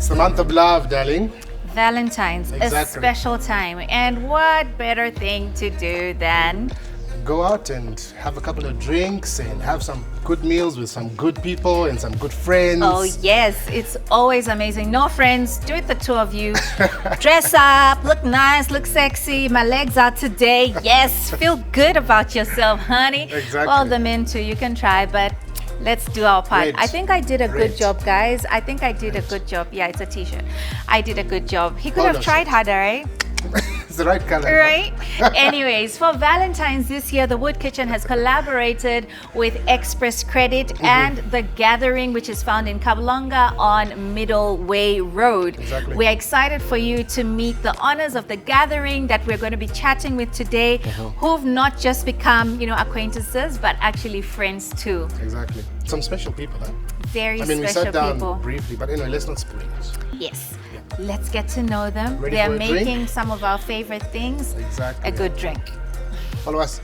It's the month of love, darling. Valentine's, Exactly. a special time. And what better thing to do than Go out and have a couple of drinks and have some good meals with some good people and some good friends. oh yes, it's always amazing. No friends, do it the two of you. Dress up, look nice, look sexy. My legs out today. Yes, feel good about yourself, honey. Exactly. Well, the men too, you can try, but let's do our part. Great. I think I did a good Great. job, guys. I think I did a good job. Yeah, it's a t-shirt. I did a good job. He could have Polo tried shirt. harder, right? It's the right color. Right? Anyways, for Valentine's this year, the Wood Kitchen has collaborated with Express Credit and The Gathering, which is found in Kablonga on Middle Way Road. Exactly. We are excited for you to meet the honors of The Gathering that we're going to be chatting with today, who've not just become, acquaintances, but actually friends too. Exactly. Some special people, huh? Very I mean, we special sat down people. briefly, but anyway, let's not spoil it. Yes. Let's get to know them. Ready They're for a drink? making some of our favorite things. Exactly. A good drink. Follow us.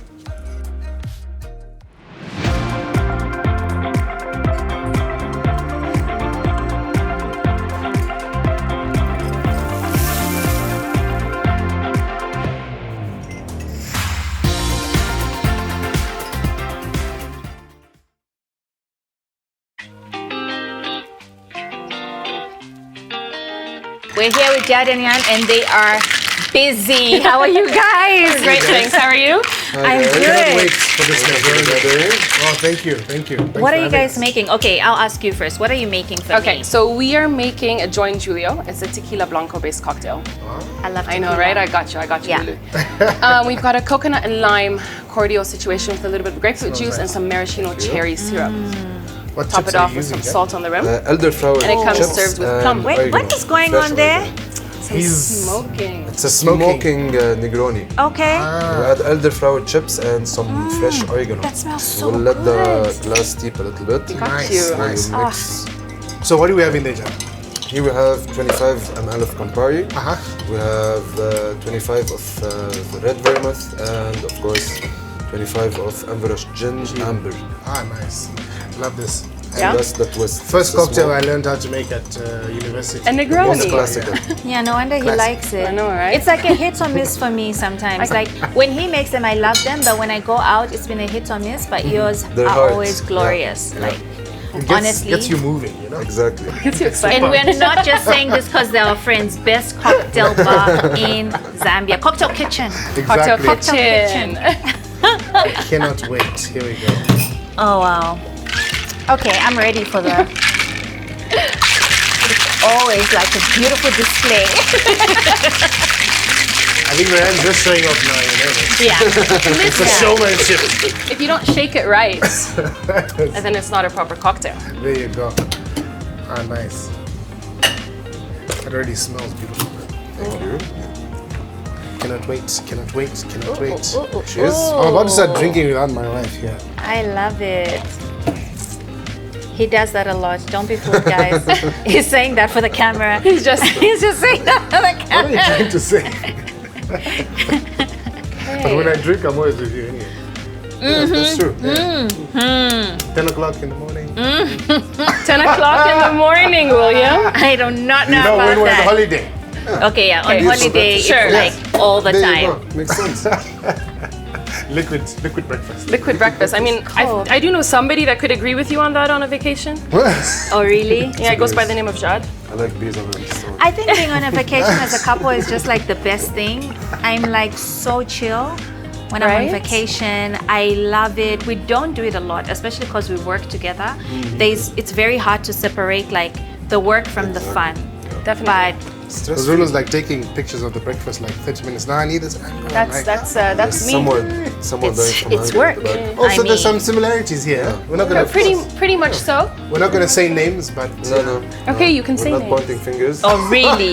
We're here with Jad and Yan, and they are busy. How are you guys? Great, thanks. How are you? I'm I cannot good. wait for this gathering. Oh, thank you. Thank you. Thanks What for are you having guys us. making? Okay, I'll ask you first. What are you making for Okay, me? so we are making a Join Julio. It's a tequila blanco based cocktail. I love I know, tequila. right? I got you, Yeah. Lulu. We've got a coconut and lime cordial situation with a little bit of grapefruit juice and some maraschino cherry syrup. What Top chips it are off you with using, some Jack? salt on the rim. Elderflower And it comes chips served with and plum. Wait, what oregano, is going fresh on there? oregano. He's Smoking. It's a Smoking. smoking Negroni. Okay. We add elderflower chips and some fresh oregano. That smells so We'll let the good. glass steep a little bit. Got Nice, you. nice. We'll mix. So what do we have in there, Jack? Here we have 25 ml of Campari. Uh-huh. We have 25 of the red vermouth and of course 25 of Amberrush gin amber. Ah, nice. Love this. Yeah. And that's the twist. First It's a cocktail small- I learned how to make at university. A Negroni. Most classical. Yeah, no wonder he Classic. likes it. I know, right? It's like a hit or miss for me sometimes. Like when he makes them, I love them, but when I go out, it's been a hit or miss. But yours They're are hard. always Yeah. glorious. Yeah. Like It honestly. gets you moving, you know? Exactly. Gets you excited. And we're not just saying this because they're our friends. Best cocktail bar in Zambia. Cocktail kitchen. Cocktail Exactly. kitchen. I cannot wait. Here we go. Oh wow. Okay, I'm ready for the. It's always like a beautiful display. I think Ryan's just showing off now, you know? Yeah. It's a showmanship. If you don't shake it right, and then it's not a proper cocktail. There you go. Ah, nice. It already smells beautiful. Thank you. Cannot wait, cannot wait, cannot wait. Cheers. I'm about to start drinking without my wife here. I love it. He does that a lot. Don't be fooled, guys. He's saying that for the camera. He's just saying that for the What are you camera. trying to say? But when I drink, I'm always with you anyway. Yeah, that's true. Yeah. 10 o'clock in the morning. 10 o'clock in the morning, William. I do not know You know, about when we're on that. holiday. Okay, yeah, on Okay. holiday, Sure. it's like all the There time. you go. Makes sense. Liquid breakfast. Liquid breakfast. I mean, Cold. I do know somebody that could agree with you on that on a vacation. Oh, really? Yeah, it goes by the name of Jad. I like bees on them. So. I think being on a vacation as a couple is just like the best thing. I'm like so chill when I'm on Right? vacation. I love it. We don't do it a lot, especially because we work together. It's very hard to separate like the work from the fun. Definitely. But Zulu's like taking pictures of the breakfast like 30 minutes. Now I need this. That's me. Somewhere it's from it's Hungary, work. but- Also, I there's mean- some similarities here. We're not gonna Pretty much so. We're not gonna say names, but No. Okay, you can We're say not names. pointing fingers. Oh, really?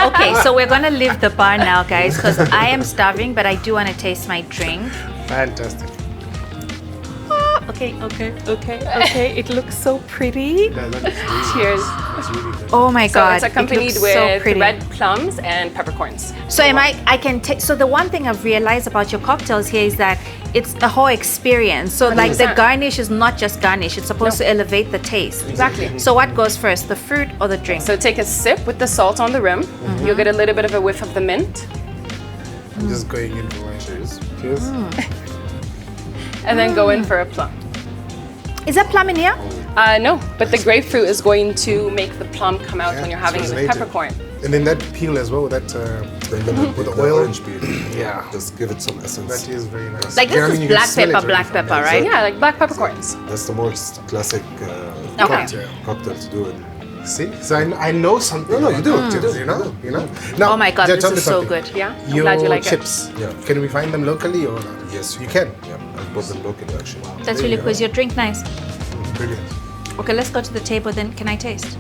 Okay, so we're gonna leave the bar now, guys, because I am starving, but I do want to taste my drink. fantastic. Okay. It looks so pretty. Yeah, that is really Cheers. nice. It's really good. Oh my So God. it's accompanied it looks so with pretty. red plums and peppercorns. So I can take, so the one thing I've realized about your cocktails here is that it's a whole experience. So like the 100%. garnish is not just garnish, it's supposed to elevate the taste. Exactly. So what goes first, the fruit or the drink? So take a sip with the salt on the rim. You'll get a little bit of a whiff of the mint. I'm just going in for my cheers. Cheers. And then go in for a plum. Is that plum in here? No, but the grapefruit is going to make the plum come out when you're having it's the resonated. peppercorn. And then that peel as well, that With the the oil. orange peel. Yeah. Just give it some essence. That is very nice. Like Yeah, I this mean, is you can black smell pepper, it black already from pepper, there. right? Yeah, like black peppercorns. That's the most classic Okay. cocktail to do it. See, so I know something. No, you do, about you cocktails, do, you know. Now, Oh my God, Jed, this tell me is so something. good. Yeah, I'm Your glad you like it. chips. Yeah. Can we find them locally or? Yes, You can. Yeah, I bought them locally actually. That's really cool. Is your drink nice? Brilliant. Okay, let's go to the table then. Can I taste?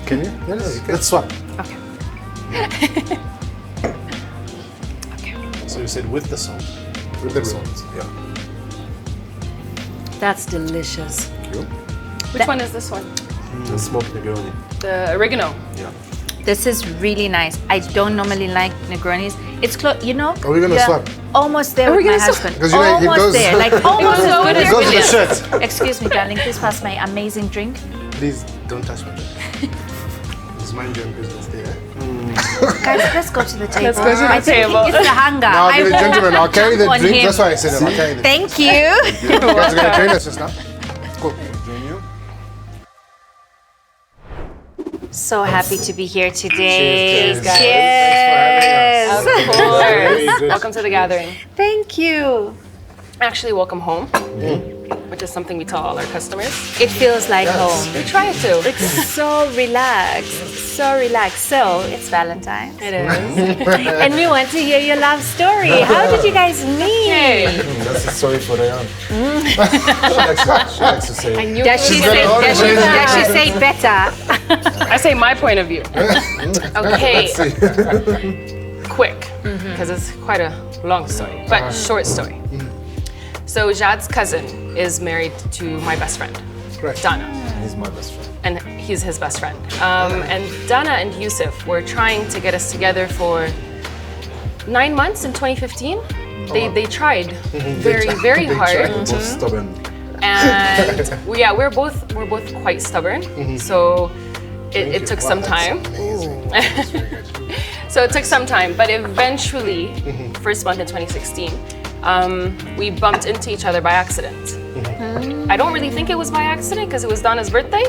Can you? Yes. Let's swap. Okay. Okay. So you said with the salt. With the salt. Yeah. That's delicious. Which one is this one? The smoked Negroni. The oregano. Yeah. This is really nice. I don't normally like Negronis. It's close, you know. Are we gonna you're swap? Almost there Are with we my gonna swap? husband. 'Cause you know, it almost goes- there, like almost as good as It goes with the William. shirt. Excuse me, darling. Please pass my amazing drink. Please don't touch my drink. Just mind your own business there. Guys, let's go to the table. Let's go to the I think table. It's the hunger. Now, I the won't gentlemen, I'll carry the on drink. him. That's why I said I'll carry the drink. Thank you. You guys are gonna join us just now. Cool. Join you. So happy to be here today. Cheers, guys. Thanks for having us. Of course. Very good. Welcome to the gathering. Thank you. Actually, welcome home, which is something we tell all our customers. It feels like home. We try to. It's so relaxed. So relaxed. So it's Valentine. It is. And we want to hear your love story. How did you guys meet? Hey, That's a story for Rayan. She likes to say. I knew Does she it. say, gonna does she, always- does she say better? I say my point of view. Okay, quick, because it's quite a long story, but short story. So Jad's cousin is married to my best friend, Right. Dana, He's my best friend. and he's his best friend. And Dana and Yusuf were trying to get us together for 9 months in 2015. They tried very They hard. tried, both stubborn. And we're both quite stubborn. So it took some time. Amazing. That's very good. So it took some time, but eventually, first month in 2016, we bumped into each other by accident. I don't really think it was by accident because it was Donna's birthday,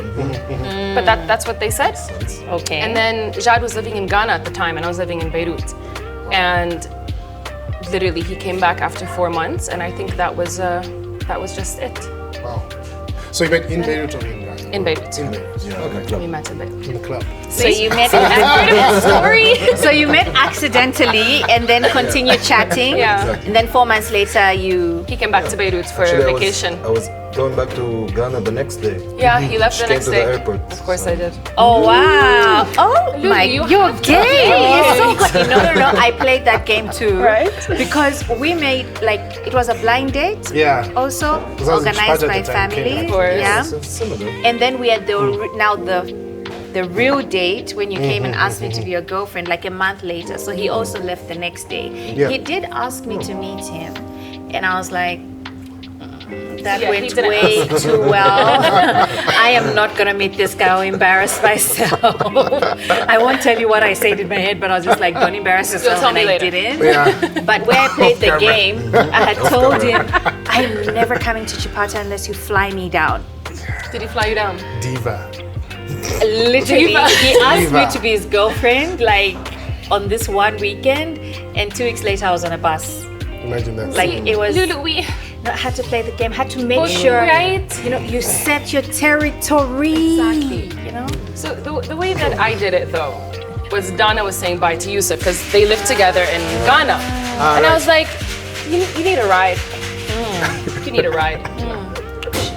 but that's what they said. Okay. And then Jad was living in Ghana at the time, and I was living in Beirut. And literally, he came back after 4 months, and I think that was just it. Wow. So you met in Beirut or in Ghana? In Beirut. In Beirut. Yeah, Okay. We met in Beirut. In the club. So you met Story. So you met accidentally and then continued chatting. Yeah. And then 4 months later you He came back to Beirut for Actually, vacation. I was going back to Ghana the next day. Yeah, he left She the came next to day. the airport. Of course I did. Oh wow! Oh my! you You're have to gay. play. It's so good. No. I played that game too. Right. Because we made like it was a blind date. Yeah. Also Because I was in organized Jakarta by at the time, family. came Of course. Yeah. So similar. And then we had the real date when you came and asked me to be your girlfriend like a month later. So he also left the next day. Yeah. He did ask me to meet him, and I was like. That Yeah, he went didn't way too well. I am not gonna meet this guy. I'll embarrass myself. I won't tell you what I said in my head, but I was just like, don't embarrass yourself, tell and me I later. didn't. Yeah. But where I played the game, I had told him, I'm never coming to Chipata unless you fly me down. Did he fly you down? Diva. Literally, Diva. he asked me Diva. to be his girlfriend, like on this one weekend, and 2 weeks later I was on a bus. Imagine that. Like it was. Lulu, we No, I had to play the game. Had to make Oh, sure, right. you know, you set your territory. Exactly. You know. So the way that I did it though was Donna was saying bye to Yusuf because they lived together in Ghana, and I was like, you need a ride. You need a ride.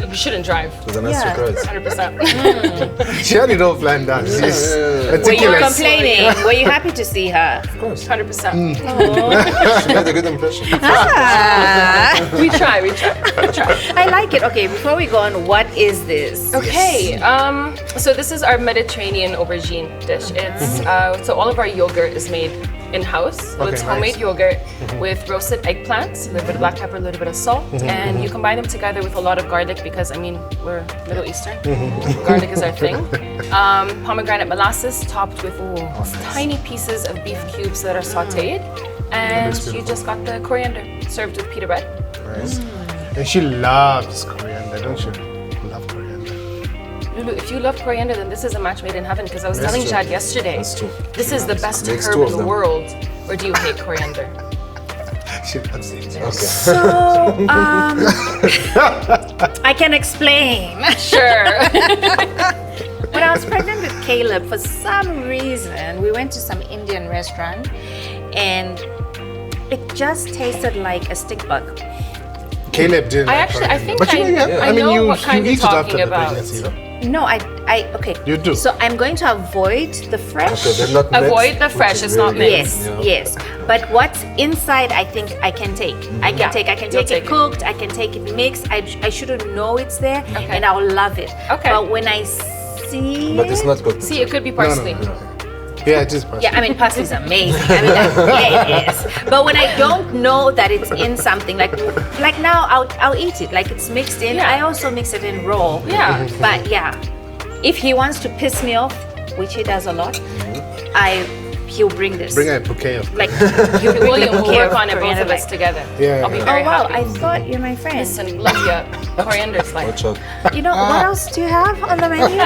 You shouldn't drive. It was a nice Yeah. surprise. 100%. She had it all planned out. She's Were you meticulous. complaining? Were you happy to see her? Of course. 100%. She made a good impression. We try. I like it. Okay, before we go on, what is this? Okay, so this is our Mediterranean aubergine dish. It's so all of our yogurt is made in-house. So Okay, it's homemade nice. yogurt with roasted eggplants, a little bit of black pepper, a little bit of salt, and you combine them together with a lot of garlic because I mean we're Middle Eastern. Garlic is our thing. Pomegranate molasses topped with tiny pieces of beef cubes that are sautéed, and looks you beautiful. just got the coriander served with pita bread. Nice. And she loves coriander, don't you? Love coriander. Lulu, if you love coriander, then this is a match made in heaven because I was That's telling true. Jad yesterday. That's true. This is the best Makes herb two in of the them. world. Or do you hate coriander? She loves it. Okay. So, I can explain. Sure. When I was pregnant with Caleb, for some reason, we went to some Indian restaurant and it just tasted like a stick bug. Caleb didn't. I like actually, I coriander. think But you know, yeah, I know you, what kind you you're eat it after talking the about. pregnancy, no? No, okay. You do. So I'm going to avoid the fresh. Okay, they're not mixed, Avoid the which fresh, is it's very not good. mixed. Yes, Yeah. yes. But what's inside, I think I can take. I can Yeah, take you'll it take it. cooked. I can take it mixed. I shouldn't know it's there, Okay. and I'll love it. Okay. But when I see But it's it- not cooked. See, it could be parsley. Yeah, it is possible. Yeah, I mean, pasta is amazing. I mean, yeah, it is. But when I don't know that it's in something, like now, I'll eat it. Like it's mixed in. Yeah. I also mix it in raw. Yeah. But yeah, if he wants to piss me off, which he does a lot, he'll bring this. Bring a bouquet of. Like he'll bring William a will bouquet work on it, both coriander, of us like- together. Yeah, I'll be yeah. very Oh wow! happy. I thought you're my friend. Listen, love ya. Coriander's like. Watch out. You know what else do you have on the menu?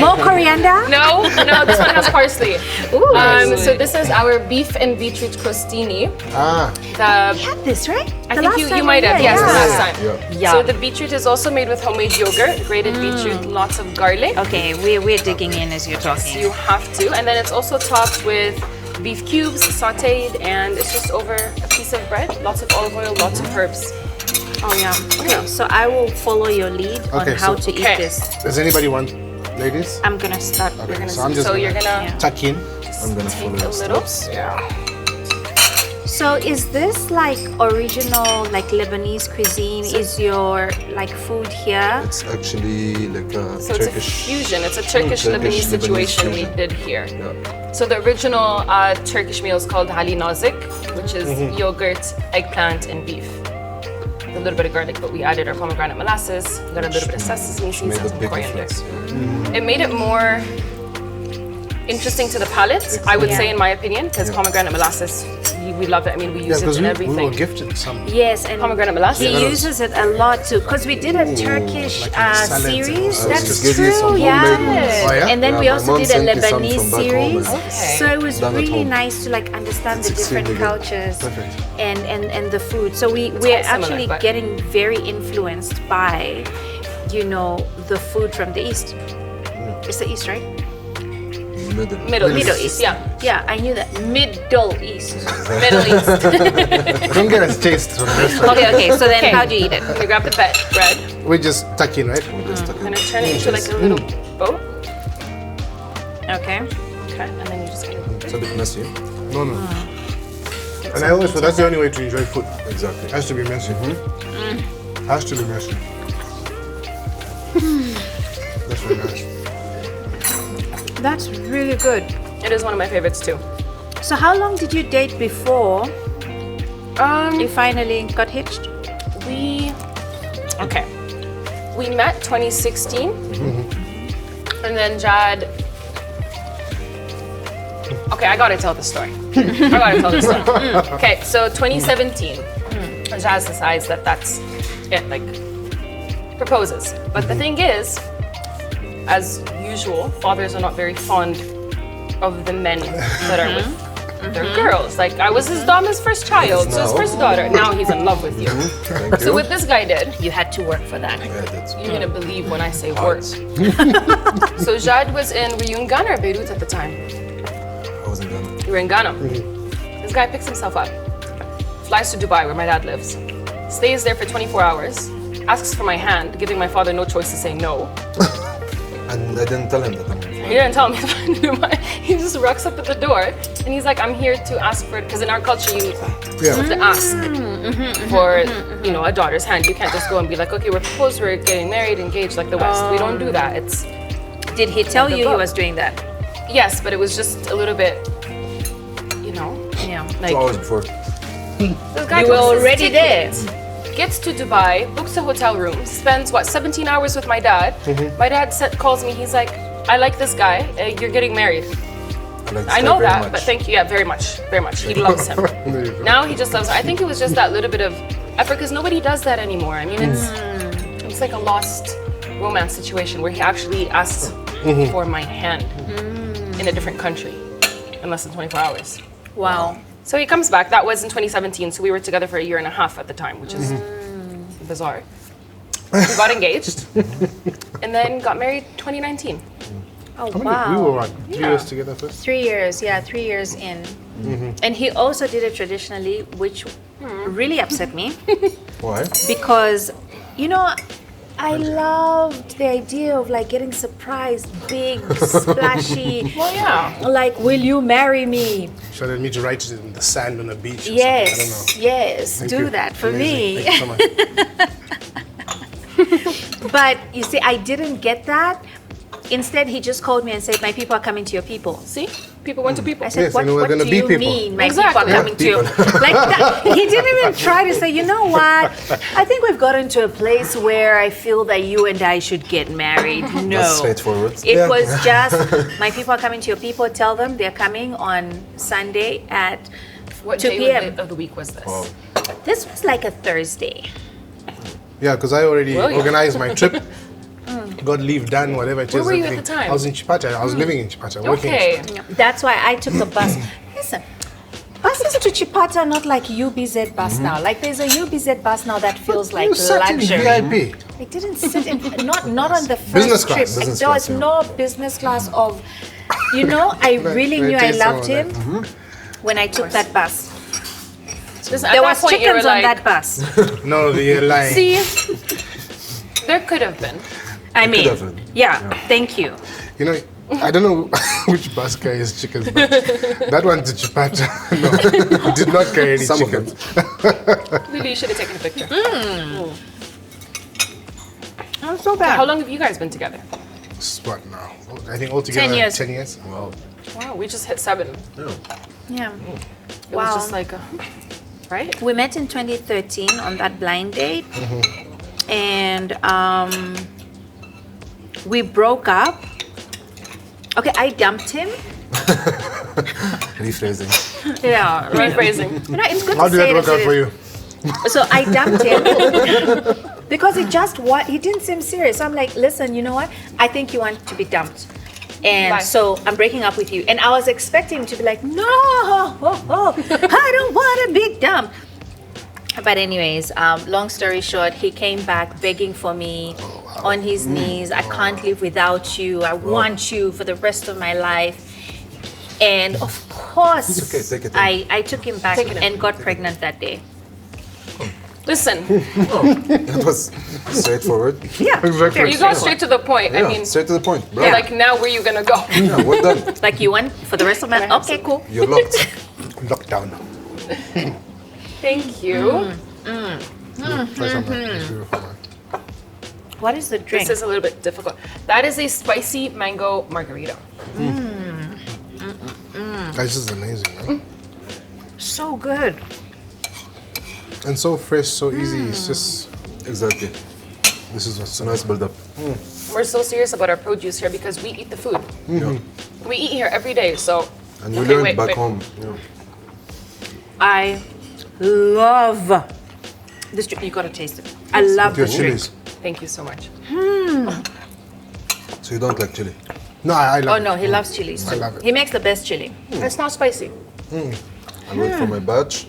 More coriander? No, this one has parsley. Ooh. So this is our beef and beetroot crostini. Ah, The We had this, right? I The think last you time might we have, were yes, here. the Yeah. last time. Yeah. Yeah. So the beetroot is also made with homemade yogurt, grated beetroot, lots of garlic. Okay, we're digging in as you're talking. You have to. And then it's also topped with beef cubes, sauteed, and it's just over a piece of bread, lots of olive oil, lots of herbs. Oh yeah. Okay, so I will follow your lead on Okay, how so- to Okay. eat this. does anybody want, ladies? I'm gonna start. Okay, Gonna so I'm just so gonna you're gonna Yeah. tuck in. I'm gonna follow take a your little. steps. So is this like original like Lebanese cuisine? Is your like food here? It's actually like a So it's a Turkish. fusion. It's a Turkish Lebanese situation we fusion. did here. Yeah. So the original Turkish meal is called hali nazik, which is yogurt, eggplant, and beef. A little bit of garlic, but we added our pomegranate molasses, got a little bit of sesame seeds Made and a some big coriander. difference. It made it more interesting to the palate, I would Yeah. say, in my opinion, because pomegranate molasses, we love it. I mean, we Yeah, use because it in we everything. were gifted some. Yes, and Pomegranate molasses. he Yeah. uses it a lot too. Because we did a Turkish like in salads and series. all. That's Just give you some true, homemade yeah. ones. Oh, yeah? And then Yeah, we my also mom did a sent me some Lebanese from back home series. and- Okay. So it was Done at really home. nice to like understand It's the different extremely good. cultures Perfect. and the food. So we're all similar, actually but- getting very influenced by, you know, the food from the East. It's the East, right? Middle Middle East. East. Yeah. Yeah, I knew that. Middle East. Middle East. Don't get us chased from the restaurant. Okay, so then Okay. how do you eat it? We grab the bread. We just tuck in, right? We just took I'm it. gonna turn it into like a little boat. Okay. Okay. And then you just gonna. It's a bit messy. No, no. And I always thought that's the only way to enjoy food. Exactly. Has to be messy. Has to be messy. That's very nice. That's really good. It is one of my favorites too. So how long did you date before you finally got hitched? We met 2016, and then Jad. Okay, I gotta tell the story. Okay, so 2017, Jazz decides that that's it, like proposes. But the thing is, as usual, fathers are not very fond of the men that are with their girls. Like I was his Dama's first child, so his now. first daughter. Now he's in love with you. Thank So you. what this guy did, You had to work for that. Yeah, that's you're gonna believe when I say work. So Jad was in, were you in Ghana or Beirut at the time? I was in Ghana. You were in Ghana. This guy picks himself up, flies to Dubai where my dad lives, stays there for 24 hours, asks for my hand, giving my father no choice to say no. And I didn't tell him that. He didn't tell me that. He just rocks up at the door and he's like, I'm here to ask for it. Because in our culture, you have to ask for, a daughter's hand. You can't just go and be like, okay, we're proposed, we're getting married, engaged like the West. We don't do that. It's Did he tell you he was doing that? Yes, but it was just a little bit, Yeah. like 2 hours before. this guy You books were his already ticket, gets to Dubai, books a hotel room, spends 17 hours with my dad. My dad calls me. He's like, I like this guy. You're getting married. Like I know that, but thank you. Yeah, very much, very much. He loves him. There you go. Now he just loves. I think it was just that little bit of effort because nobody does that anymore. I mean, it's like a lost romance situation where he actually asks for my hand in a different country in less than 24 hours. Wow. So he comes back. That was in 2017. So we were together for a year and a half at the time, which is bizarre. We got engaged and then got married 2019. Oh, How many? wow. We were what, 3 years together first? 3 years, yeah, 3 years in. And he also did it traditionally, which really upset me Why? because, I loved the idea of like getting surprised, big, splashy. Well, yeah. Like, will you marry me? Should I need to write it in the sand on a beach or Yes, something? I don't know. yes, Thank do you. that for Amazing. me. Thank you so much. But you see, I didn't get that. Instead, he just called me and said, my people are coming to your people. See, people went to people. I said, Yes, what, and we're what gonna do be you people. mean my Exactly. people are coming to you? Like that. He didn't even try to say, you know what? I think we've gotten to a place where I feel that you and I should get married. No. That's straightforward. It was just, my people are coming to your people. Tell them they're coming on Sunday at What 2 day p.m. of the week was this? Wow. This was like a Thursday. Yeah, because I already Well, yeah. organized my trip. Got leave done, whatever it is. Where were you at everything. the time? I was in Chipata. I was living in Chipata, working. Okay. That's why I took the bus. Listen, buses to Chipata are not like UBZ bus now. Like there's a UBZ bus now that feels like You sat in luxury. VIP. I didn't sit in, not on the first Business class, trip. business There was class, yeah. no business class of, I really Let knew me I taste loved some him of when I took that bus. Listen, at There that was point, you were chickens on like, that bus. No, you're lying. See, there could have been. I mean, have been. yeah, thank you. You know, I don't know which bus carries chickens, but that one to Chipata, no, did not carry any Some of chickens. Maybe you should have taken a picture. Not so bad. How long have you guys been together? It's what now? I think altogether 10 years. 10 years. Wow. Wow, we just hit 7. It Yeah. was just like, right? We met in 2013 on that blind date, and we broke up. Okay, I dumped him. Rephrasing. Yeah, Rephrasing. It's good How to did say that it work as out it for is. you? So I dumped him because he didn't seem serious. So I'm like, listen, you know what? I think you want to be dumped. And Bye. so I'm breaking up with you. And I was expecting him to be like, no, I don't want to be dumped. But anyways, long story short, he came back begging for me on his knees. I can't live without you. I want you for the rest of my life. And of course, It's okay, take it in. I took him back Take it in. and got pregnant that day. Listen, It was straightforward. Yeah, Exactly. you got straight to the point. I Yeah, mean, straight to the point. Bro. Yeah. like, now where you gonna go? Yeah, we're done. like you want for the rest of my okay, cool. You're locked. Lockdown. Thank you. Try some of that. It's beautiful, man. What is the drink? This is a little bit difficult. That is a spicy mango margarita. Guys, this is amazing, man. so good. And so fresh, so easy. It's just, Exactly. this is what's It's a nice build up. We're so serious about our produce here because we eat the food. Yeah. We eat here every day, so. And we Okay, learned wait, back wait. home. Yeah. I love this drink. You gotta taste it. I love your this drink. chilies. Thank you so much. So you don't like chili? No, I love Oh it. no, he loves chilies too. I love it. He makes the best chili. It's not spicy. I wait for my batch.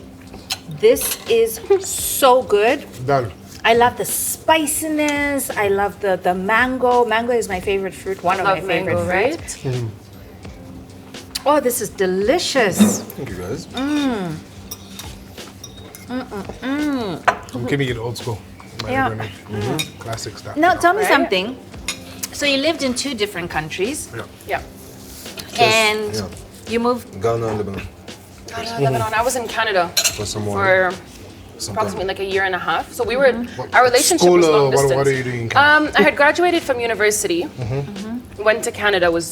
This is so good. Done. I love the spiciness. I love the mango. Mango is my favorite fruit. One of my Love favorite mango, fruits. right? Oh, this is delicious. Thank you guys. I'm keeping it old school. Yeah. Classic stuff. Now, tell me Right. something. So you lived in 2 different countries, Yeah. and yeah. you moved. Ghana and Lebanon Lebanon. I was in Canada for some more. for some approximately time. like a year and a half. So we were, our relationship School was long or distance. what are you doing in Canada? I had graduated from university, went to Canada, was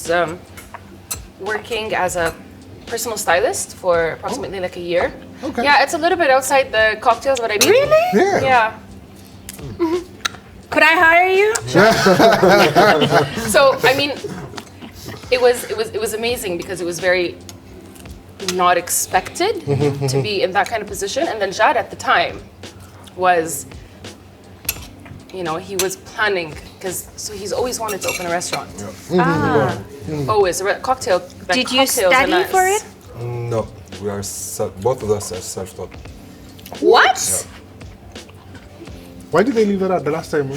working as a personal stylist for approximately like a year. Okay. Yeah, it's a little bit outside the cocktails, but I mean. Really? Yeah. Yeah. Could I hire you? So I mean, it was amazing because it was very not expected to be in that kind of position. And then Jad at the time was, you know, he was planning so he's always wanted to open a restaurant. Ah. Always cocktail. Like Did you cocktails and study that's- for it? No, we are both of us are self-taught. What? Why did they leave that out the last time?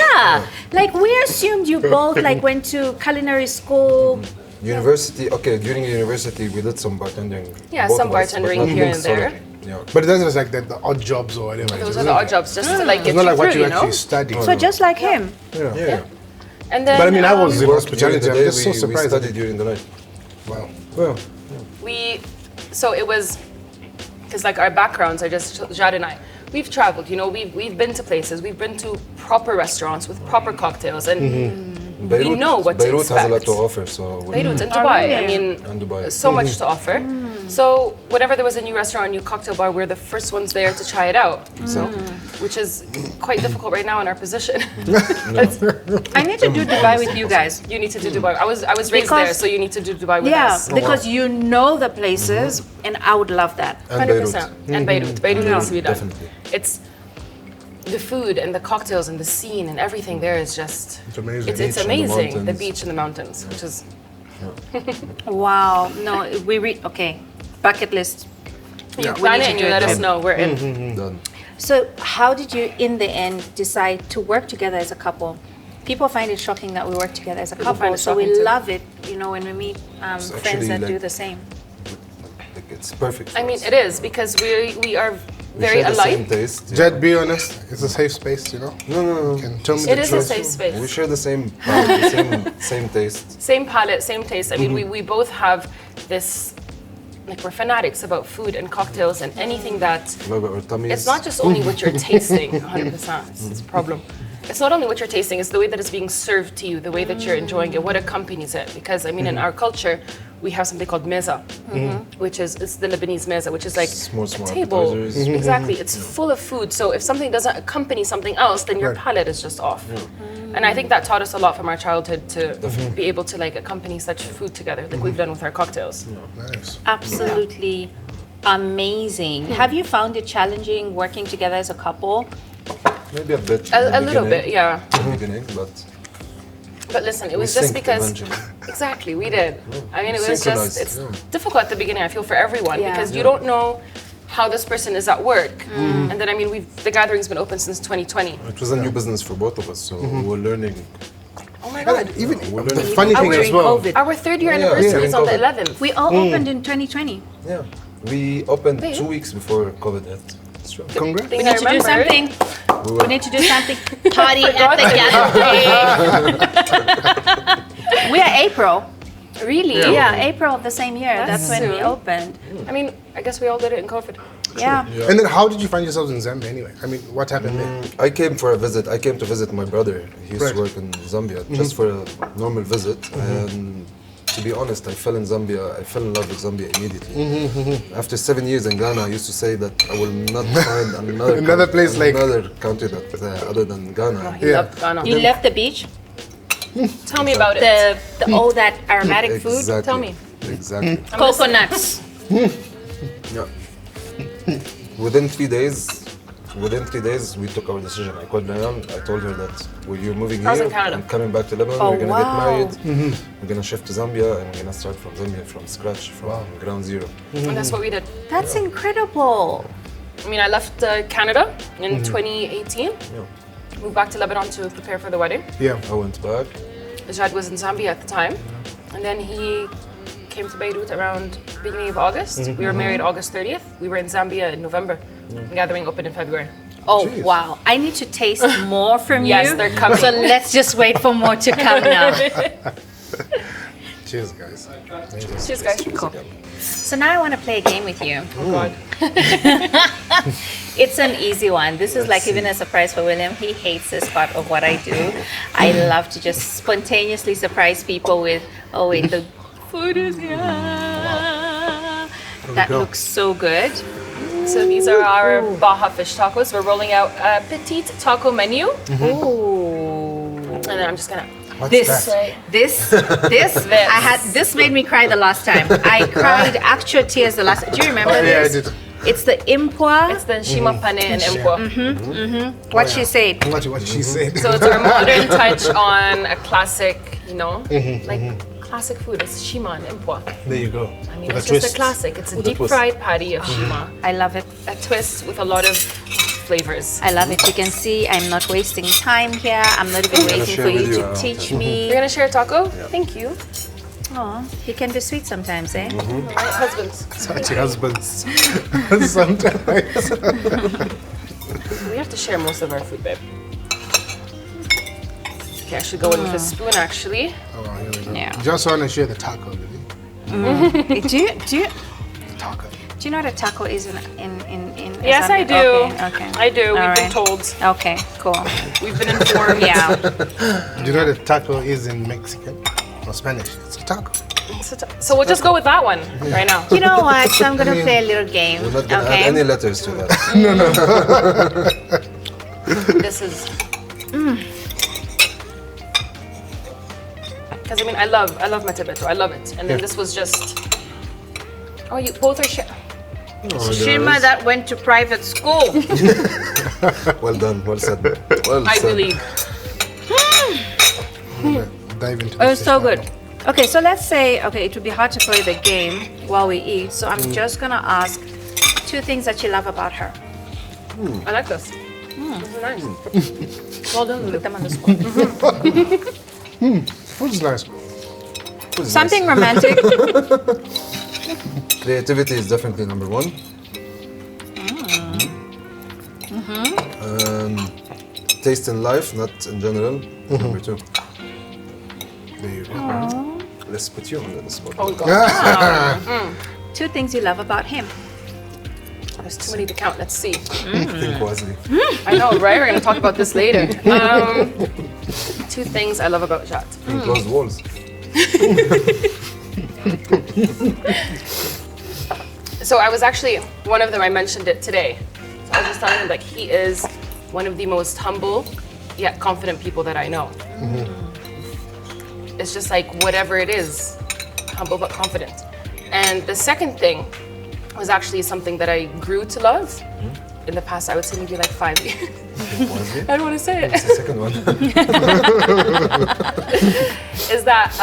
Yeah. Like we assumed you both like went to culinary school. University, okay, during university we did some bartending. Yeah, both some of us, but bartending not here and solely. there. Yeah. But it doesn't like the odd jobs or whatever. Those are isn't the odd it? jobs just to like It's get not you like what through, you you know. actually studied. So just like him. Yeah. And then But I mean, I was in Work during hospitality. the I'm day, just so we surprised. studied during the night. Wow. Well, so it was because like our backgrounds are just Jad and I. We've traveled, you know, we've been to places, we've been to proper restaurants with proper cocktails, and Beirut, know what to Beirut has a lot expect. to offer, so we- Beirut and Dubai. I really? mean, And Dubai. so much to offer. So whenever there was a new restaurant, a new cocktail bar, we're the first ones there to try it out. So, which is quite difficult right now in our position. I need to do Dubai with you guys. You need to do Dubai. I was raised Because- there, so you need to do Dubai with Yeah, us. because you know the places, and I would love that. And 100%. Beirut. And Beirut. Beirut needs to be done. Definitely. It's the food and the cocktails and the scene and everything there is just. It's amazing. It's Beach and the amazing. The mountains. beach and the mountains, which is. Wow. No, okay. Bucket list. You We plan need it to and do you it let us too. know. We're in. Done. So, how did you, in the end, decide to work together as a couple? People find it shocking that we work together as a People couple, find it so we shocking too. love it, you know, when we meet It's friends actually that do like- the same. Like, it's perfect. I for mean, us. it is because we are We very share the same alike. taste. yeah. Jed, be honest. It's a safe space, you know. No, no, no. You can tell me It the is a truth. safe space. We share the same palate, the same taste. Same palate, same taste. I mean, we both have this. Like we're fanatics about food and cocktails and anything that. Love our tummies. It's not just only what you're tasting, 100%. It's a problem. It's not only what you're tasting, it's the way that it's being served to you, the way that you're enjoying it, what accompanies it. Because, I mean, in our culture, we have something called meza, which is it's the Lebanese meza, which is like Small a table. appetizers. Exactly. It's full of food. So if something doesn't accompany something else, then your Right. palate is just off. And I think that taught us a lot from our childhood to be able to like accompany such food together, like we've done with our cocktails. Nice. Absolutely amazing. Have you found it challenging working together as a couple? Maybe a bit. in A the little bit, beginning. yeah. In the beginning, but But listen, it we was just synced because eventually. exactly we did. I mean, it was just Synchronized, it's yeah. difficult at the beginning. I feel for everyone Yeah. because you don't know how this person is at work. And then I mean, the gathering's been open since 2020. It was a new business for both of us, so we were learning. Oh my God! And even We're the learning. funny thing During as well. COVID. Our third year Yeah, anniversary yeah. is on the During 11th. We all opened in 2020. Yeah, we opened Wait. 2 weeks before COVID hit. It's true. Congrats. Thing We need I to do remember. something. We We were, need to do something. Party at the gathering. We are April. Really? Yeah, April of the same year. That's That's when we soon. opened. I mean, I guess we all did it in COVID. Yeah. And then how did you find yourselves in Zambia anyway? I mean, what happened there? I came for a visit. I came to visit my brother. He used Right. to work in Zambia just for a normal visit. And to be honest, I fell in love with Zambia immediately. After 7 years in Ghana, I used to say that I will not find Another place like- another country that other than Ghana. He Yeah. loved Ghana. You left the beach, Tell me about it. all that aromatic food. Exactly. Tell me. Exactly. Coconuts. Yeah. Within 3 days, we took our decision. I called Nayan. I told her that you're moving I was here. in Canada. I'm coming back to Lebanon. Oh, we're gonna get wow. married. We're gonna shift to Zambia, and we're gonna start from Zambia from scratch, from ground zero. And that's what we did. That's incredible. I mean, I left Canada in 2018. Yeah. Moved back to Lebanon to prepare for the wedding. Yeah. I went back. Jad was in Zambia at the time, and then he came to Beirut around beginning of August. We were married August 30th. We were in Zambia in November. The gathering opened in February. Oh, Jeez. wow. I need to taste more from Yes, you. they're coming. So let's just wait for more to come now. Cheers, guys. Cheers, guys. Cool. So now I want to play a game with you. Oh, God. It's an easy one. This is like even a surprise for William. He hates this part of what I do. I love to just spontaneously surprise people with, oh wait, the food is here. That go. looks so good. So these are our Baja fish tacos. We're rolling out a petite taco menu. Ooh. And then I'm just gonna... What's This, that? this made me cry the last time. I cried actual tears the last. Do you remember Oh, yeah, I this? did. It's the impua. It's the shima pane and impua. What she said. What she said. So it's our modern touch on a classic, you know, like classic food. It's shima and impua. There you go. I mean, With it's a twist. just a classic. It's a With a deep twist. fried patty of shima. I love it. A twist with a lot of flavors. I love it. You can see I'm not wasting time here. I'm not even waiting share for you with you, to teach me. You're gonna share a taco? Thank you. Oh, he can be sweet sometimes, eh? My husband's. Such husbands. Sometimes. We have to share most of our food, babe. Okay, I should go in with a spoon actually. Oh, here we go. Yeah. Just want to share the taco with you. do you The taco. do you know what a taco is in Yes, I do. Okay, okay. I do. We've All been right. told. Okay, cool. We've been informed. Yeah. Do you know that taco is in Mexican or Spanish? It's a taco. So we'll just go with that one right now. You know what? So I'm gonna play a little game. We're not gonna Okay. add any letters to that. This is. Because I mean, I love Matabeto. I love it. And then this was just. Oh, you both are share. Shima that went to private school. Well done, well said. Well I said. believe. Dive into Oh, the it's so fish good. Okay, so let's say, okay, it would be hard to play the game while we eat. So I'm just gonna ask 2 things that you love about her. I like this. This is nice. Well done, Put Lulu. them on the spot. Food's nice. Food is Something romantic. nice. Creativity is definitely number 1. Taste in life, not in general, number 2. There you go. Let's put you on the spot. Oh God. 2 things you love about him. There's too many to count. Let's see. Think wisely. I know, right? We're gonna talk about this later. 2 things I love about Jat. Closed walls. So I was actually one of them. I mentioned it today. So I was just telling him like he is one of the most humble yet confident people that I know. It's just like whatever it is, humble but confident. And the second thing was actually something that I grew to love in the past. I would say maybe like 5 years. Wisely. I don't want to say it. What's the second one? Is that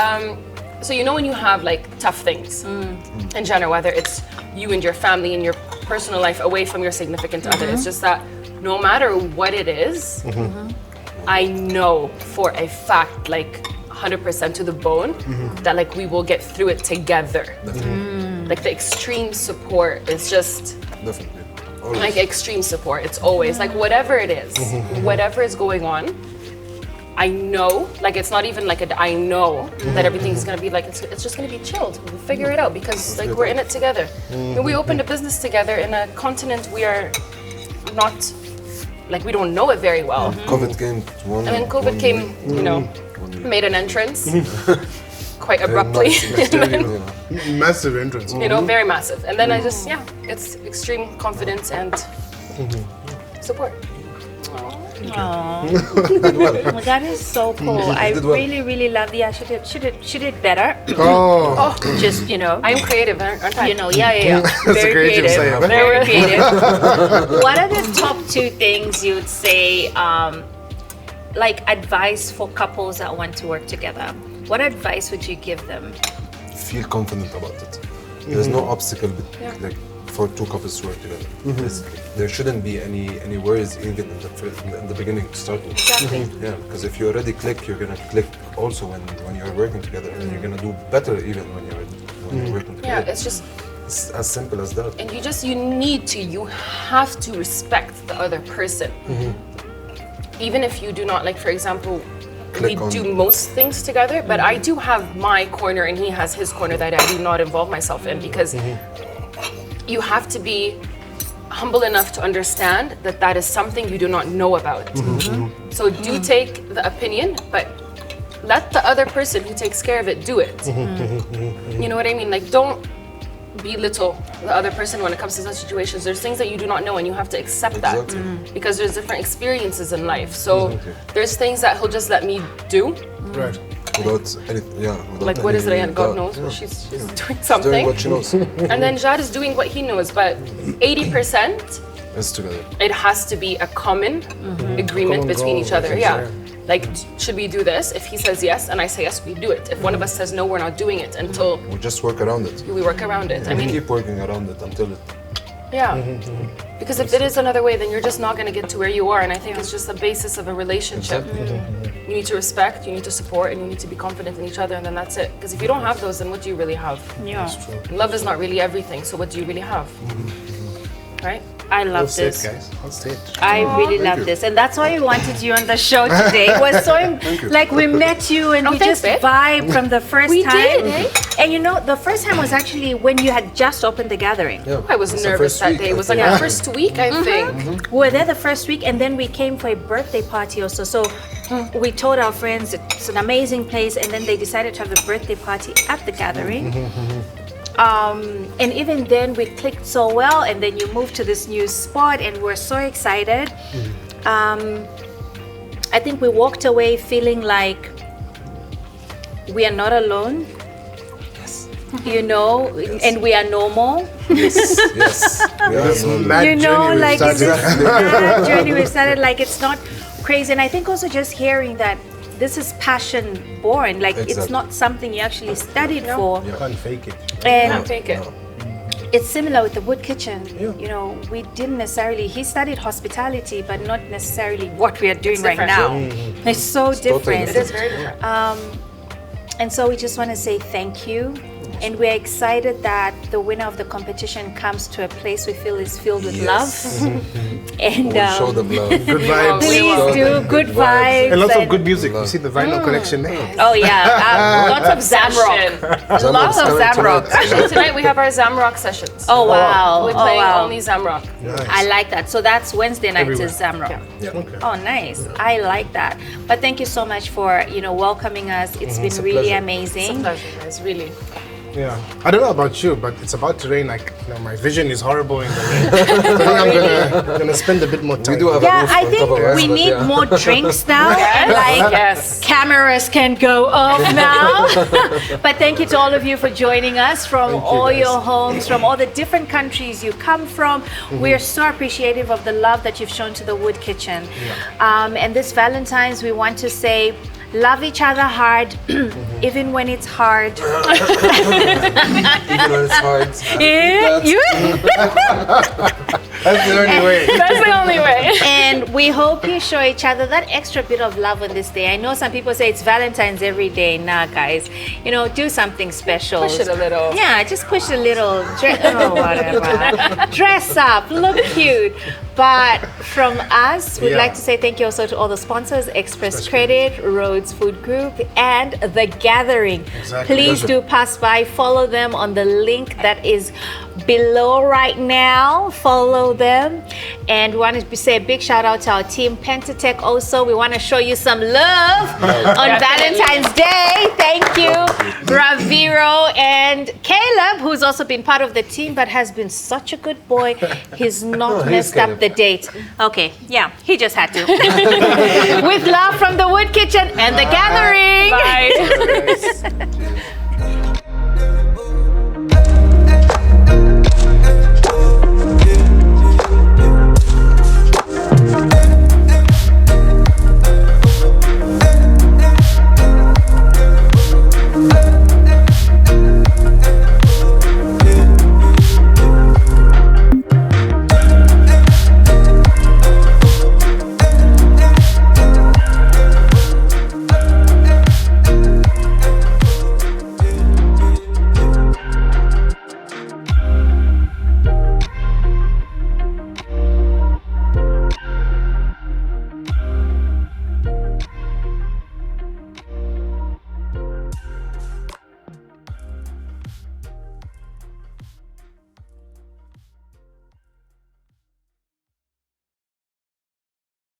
so you know when you have like tough things in general, whether it's you and your family and your personal life away from your significant other, it's just that no matter what it is, I know for a fact, like 100% to the bone, that like we will get through it together. Like the extreme support is just Definitely. Always. like extreme support. It's always like whatever it is, whatever is going on, I know, like it's not even like I know that everything's gonna be like, it's just gonna be chilled. We'll figure it out because like we're in it together. And we opened a business together in a continent we are not, like we don't know it very well. COVID came. And then COVID came, you know, made an entrance quite abruptly. Massive entrance. You know, very massive. And then I just, yeah, it's extreme confidence and support. Oh, that is so cool. I did well. really love the. She did better. Oh, Just I am creative, aren't I? you know, yeah. That's a Very creative creative. saying. Very creative. What are the top 2 things you'd say, like advice for couples that want to work together? What advice would you give them? Feel confident about it. There's no obstacle like for 2 couples to work together. There shouldn't be any worries even in the beginning to start with. Exactly. Yeah, because if you already click, you're gonna click also when you're working together, and you're gonna do better even when you're working Yeah, together. it's just It's as simple as that. And you have to respect the other person. Even if you do not, like, for example, we do most things together, but I do have my corner and he has his corner that I do not involve myself in, because you have to be humble enough to understand that that is something you do not know about. So do take the opinion, but let the other person who takes care of it do it. You know what I mean? Like, don't belittle the other person when it comes to such situations. There's things that you do not know and you have to accept that, because there's different experiences in life. So there's things that he'll just let me do. Right. Without anything, without Like, what is it? And God knows, but she's doing something. Doing what she knows. And then Jad is doing what he knows, but 80% It's together. it has to be a common agreement Common between goal, each other. okay, Yeah. sure. Like, should we do this? If he says yes and I say yes, we do it. If one of us says no, we're not doing it until We just work around it. we work around it. I We mean, keep working around it until it. yeah. Because if it is another way, then you're just not going to get to where you are. And I think it's just the basis of a relationship. You need to respect, you need to support, and you need to be confident in each other, and then that's it. Because if you don't have those, then what do you really have? Yeah. Love is not really everything, so what do you really have? Right? I love Well said, this. guys. Well said. I really love this, and that's why we wanted you on the show today. It was so like we met you and we thanks, just babe. vibed from the first We time. did, eh? And you know, the first time was actually when you had just opened the gathering. Yeah. I was It's the nervous first that week, day. I It was like think. my first week, I think. We were there the first week, and then we came for a birthday party also. So we told our friends it's an amazing place, and then they decided to have a birthday party at the gathering. And even then we clicked so well, and then you moved to this new spot and we're so excited. I think we walked away feeling like we are not alone, you know, and we are normal. Yes. We are This normal. mad You know, journey we've like in started. this mad journey we started, like it's not crazy. And I think also just hearing that this is passion born, like it's Exactly. not something you actually studied for. You can't fake it. And I'll take it. it's similar with the wood kitchen. Yeah. You know, we didn't necessarily, he studied hospitality, but not necessarily what we are doing right different. now. It's so totally different. It is very different. And so we just want to say thank you. And we're excited that the winner of the competition comes to a place we feel is filled with Yes. love. And We'll show them love. Good vibes. please Show do them good vibes. And lots of and- good music. You see the vinyl collection there? Oh yeah, lots of Zamrock. Session. Lots of coming Zamrock. tonight. Actually, tonight we have our Zamrock sessions. Oh wow. We're Oh playing wow. only Zamrock. I like that. So that's Wednesday night Everywhere. is Zamrock. Yeah. Oh, nice. I like that. But thank you so much for, you know, welcoming us. It's been a really pleasure. It's a amazing. pleasure, guys, really. Yeah. I don't know about you, but it's about to rain. Like, you know, my vision is horrible in the rain. So I think I'm gonna spend a bit more time. We do have Yeah, a roof I on think top of us, we but need yeah. more drinks now. And like Yes. cameras can go off now. But thank you to all of you for joining us from Thank you, all guys. your homes, from all the different countries you come from. We're so appreciative of the love that you've shown to the Wood Kitchen. And this Valentine's, we want to say, love each other hard, even when it's hard. Even when it's hard. Yeah, you- That's the only way. That's the only way. And we hope you show each other that extra bit of love on this day. I know some people say it's Valentine's every day. Nah, guys, you know, do something special. Push it a little. Yeah, just push a little. Whatever. Dress up, look cute. But from us, we'd Yeah. like to say thank you also to all the sponsors, Express Credit, Rhodes Food Group, and The Gathering. Exactly. Please do pass by, follow them on the link that is below right now. Follow them. And we want to say a big shout out to our team, Pentatech also. We want to show you some love on Valentine's Day. Thank you, Braviro and Caleb, who's also been part of the team but has been such a good boy. He's not messed up Caleb. the date. Okay, yeah, he just had to. With love from the Wood Kitchen and The Gathering. Bye. Yes.